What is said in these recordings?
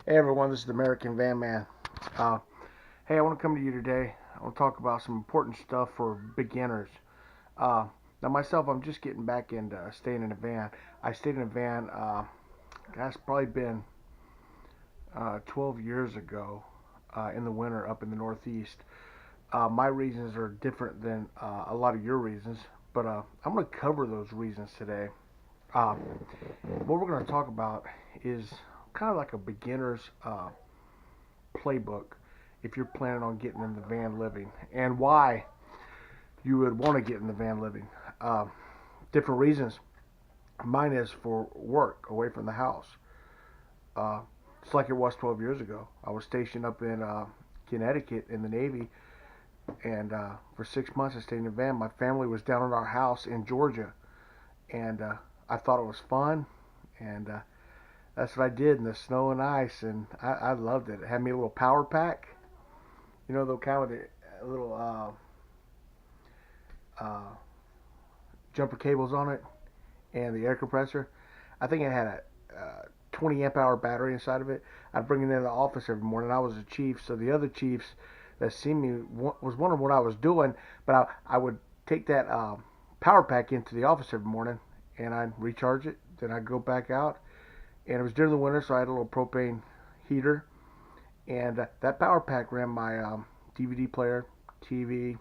Hey everyone, this is the American Van Man. Uh, hey, I want to come to you today. I want to talk about some important stuff for beginners. Now, myself, I'm just getting back into staying in a van. I stayed in a van, that's probably been 12 years ago in the winter up in the Northeast. My reasons are different than a lot of your reasons, but I'm going to cover those reasons today. Uh, what we're going to talk about is kind of like a beginner's playbook if you're planning on getting in the van living and why you would want to get in the van living. Uh, Different reasons. Mine is for work away from the house. Uh, it's like it was 12 years ago. I was stationed up in Connecticut in the Navy, and for 6 months I stayed in a van. My family was down at our house in Georgia, and I thought it was fun, and that's what I did in the snow and ice, and I loved it. It had me a little power pack, the kind with the little uh, jumper cables on it and the air compressor. I think it had a 20 amp hour battery inside of it. I'd bring it into the office every morning. I was a chief, so the other chiefs that seen me was wondering what I was doing, but I would take that power pack into the office every morning and I'd recharge it. Then I'd go back out, and it was during the winter, so I had a little propane heater, and that power pack ran my DVD player, TV,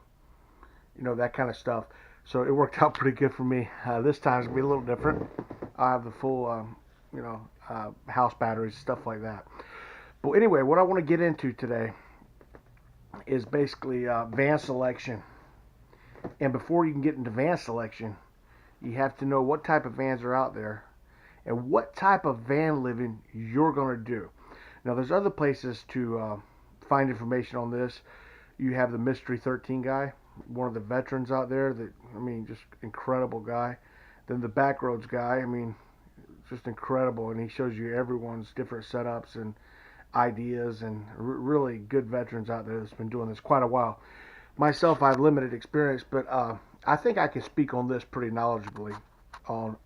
that kind of stuff. So it worked out pretty good for me. This time it's gonna be a little different. I have the full, house batteries, stuff like that. But anyway, what I want to get into today is basically van selection. And before you can get into van selection, you have to know what type of vans are out there and what type of van living you're going to do. Now, there's other places to find information on this. You have the Mystery 13 guy, one of the veterans out there just incredible guy. Then the Backroads guy, just incredible, and he shows you everyone's different setups and ideas, and really good veterans out there that's been doing this quite a while. Myself, I have limited experience, but I think I can speak on this pretty knowledgeably on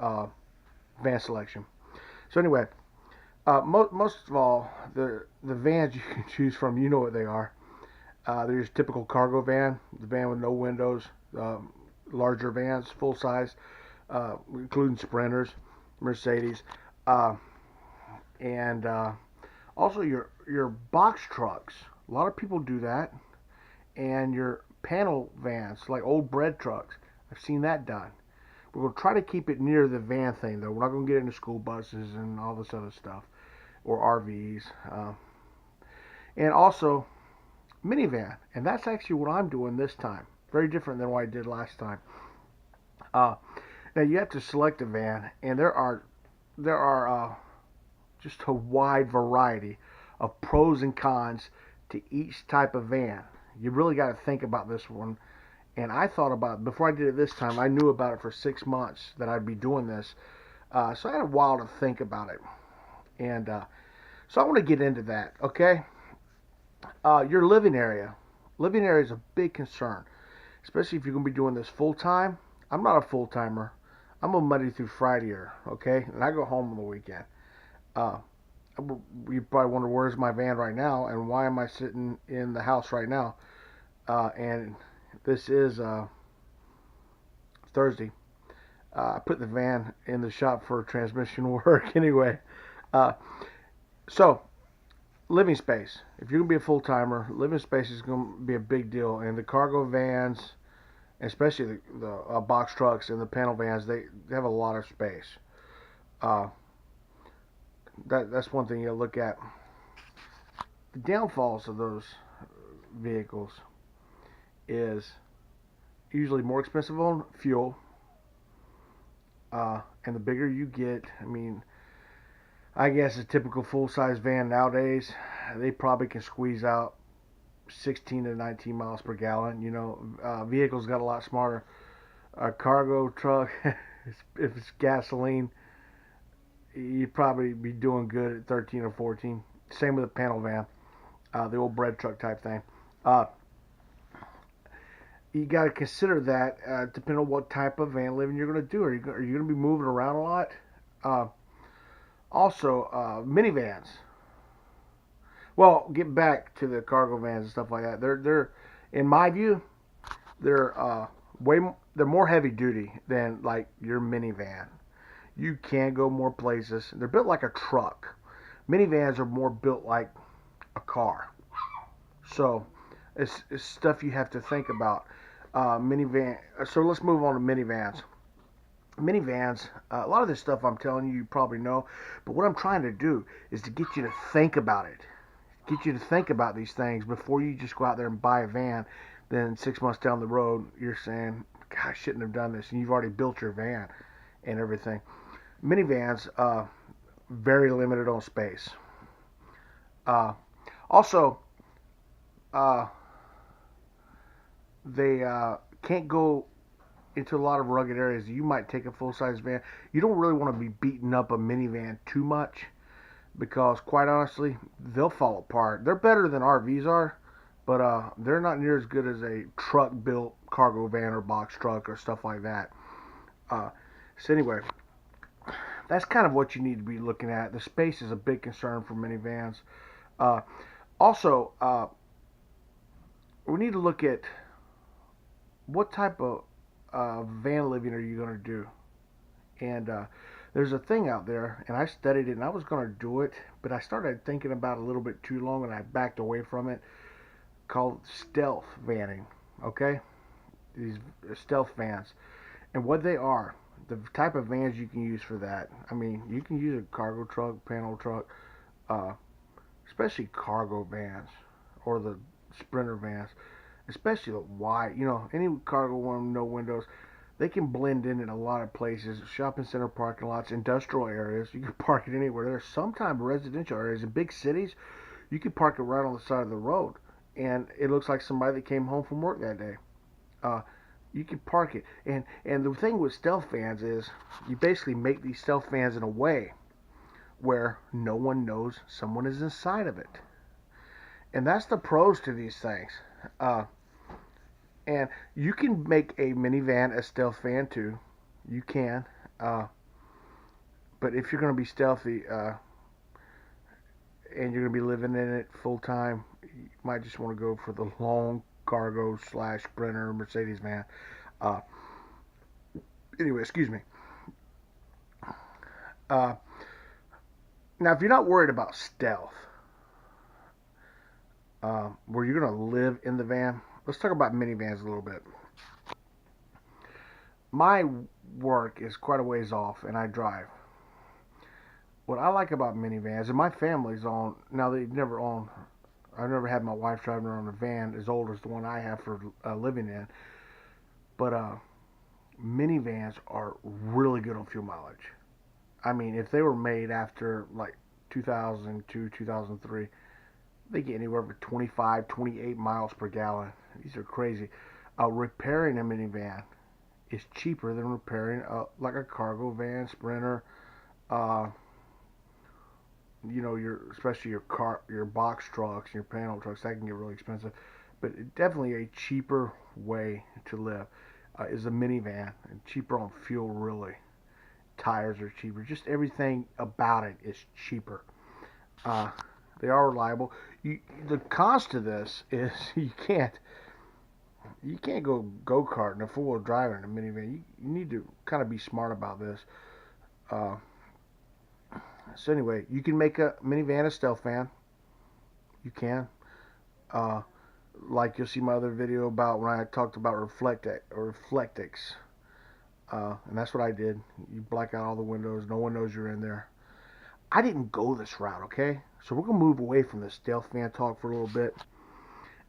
van selection. So anyway, most of all, the vans you can choose from, you know what they are. There's typical cargo van, the van with no windows, larger vans, full size, including Sprinters, Mercedes, uh, and also your box trucks. A lot of people do that, and your panel vans, like old bread trucks. I've seen that done. We're going to try to keep it near the van thing, though. We're not going to get into school buses and all this other stuff, or RVs. And also, minivan. And that's actually what I'm doing this time. Very different than what I did last time. Uh, Now, you have to select a van, and there are just a wide variety of pros and cons to each type of van. You really got to think about this one. And I thought about it before I did it this time. I knew about it for 6 months that I'd be doing this, so I had a while to think about it. And so I want to get into that. Okay, your living area. Living area is a big concern, especially if you're going to be doing this full time. I'm not a full timer. I'm a Monday through Fridayer. Okay, and I go home on the weekend. Uh, you probably wonder where's my van right now and why am I sitting in the house right now? And this is Thursday. I put the van in the shop for transmission work anyway. Uh, so, living space. If you're going to be a full timer, living space is going to be a big deal. And the cargo vans, especially the box trucks and the panel vans, they have a lot of space. Uh, that's one thing you look at. The downfalls of those vehicles is usually more expensive on fuel, and the bigger you get, I guess a typical full-size van nowadays, they probably can squeeze out 16 to 19 miles per gallon. Vehicles got a lot smarter. A cargo truck, if it's gasoline, you'd probably be doing good at 13 or 14. Same with a panel van, the old bread truck type thing. Uh, you got to consider that depending on what type of van living you're going to do. Are you going to be moving around a lot? Uh, Also, minivans. Well, get back to the cargo vans and stuff like that. They're in my view, they're they're more heavy duty than like your minivan. You can go more places. They're built like a truck. Minivans are more built like a car. So it's stuff you have to think about. Minivan. So let's move on to minivans. Minivans. A lot of this stuff I'm telling you, you probably know, but what I'm trying to do is to get you to think about it. Get you to think about these things before you just go out there and buy a van. Then 6 months down the road, you're saying, "God, I shouldn't have done this," and you've already built your van and everything. Minivans, very limited on space. Uh, Also, uh, they can't go into a lot of rugged areas. You might take a full size van. You don't really want to be beating up a minivan too much because, quite honestly, they'll fall apart. They're better than RVs are, but they're not near as good as a truck built cargo van or box truck or stuff like that. Uh, so, anyway, that's kind of what you need to be looking at. The space is a big concern for minivans. Uh, Also, we need to look at what type of van living are you going to do. And there's a thing out there, and I studied it, and I was going to do it, but I started thinking about it a little bit too long, and I backed away from it. Called stealth vanning. Okay, these stealth vans, and what they are, the type of vans you can use for that. I mean, you can use a cargo truck, panel truck, uh, especially cargo vans or the sprinter vans, especially the wide, any cargo one, no windows. They can blend in a lot of places, shopping center parking lots, industrial areas. You can park it anywhere. There's sometimes residential areas in big cities. You can park it right on the side of the road, and it looks like somebody that came home from work that day. Uh, you can park it, and the thing with stealth vans is you basically make these stealth vans in a way where no one knows someone is inside of it, and that's the pros to these things. Uh, and you can make a minivan a stealth van too. You can, uh, but if you're going to be stealthy and you're going to be living in it full time, you might just want to go for the long cargo slash Sprinter Mercedes van. Uh, anyway, excuse me. Uh, Now, if you're not worried about stealth, where you're going to live in the van, let's talk about minivans a little bit. My work is quite a ways off, and I drive. What I like about minivans, and my family's on, now they've never owned, I've never had my wife driving around a van as old as the one I have for living in, but minivans are really good on fuel mileage. I mean, if they were made after like 2002, 2003, they get anywhere from 25, 28 miles per gallon. These are crazy. Repairing a minivan is cheaper than repairing like a cargo van, Sprinter, uh, especially your box trucks, your panel trucks. That can get really expensive, but definitely a cheaper way to live is a minivan, and cheaper on fuel really. Tires are cheaper. Just everything about it is cheaper. Uh, they are reliable. The cost of this is you can't go kart in a four wheel drive in a minivan. You need to kind of be smart about this. Uh, so anyway, you can make a minivan a stealth van. You can. Uh, like you'll see my other video about when I talked about reflectix. And that's what I did. You black out all the windows. No one knows you're in there. I didn't go this route, okay? So we're going to move away from the stealth van talk for a little bit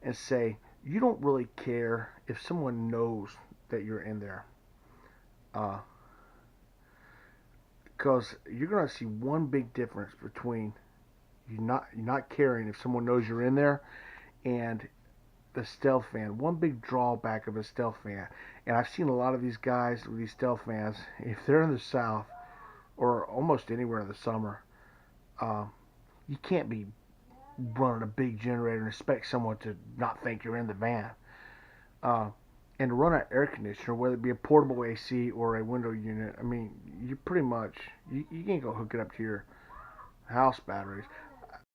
and say you don't really care if someone knows that you're in there. Because you're going to see one big difference between you not caring if someone knows you're in there and the stealth van. One big drawback of a stealth van, and I've seen a lot of these guys with these stealth vans, if they're in the south or almost anywhere in the summer, uh, you can't be running a big generator and expect someone to not think you're in the van. Uh, and to run an air conditioner, whether it be a portable AC or a window unit, I mean, you pretty much you can't go hook it up to your house batteries.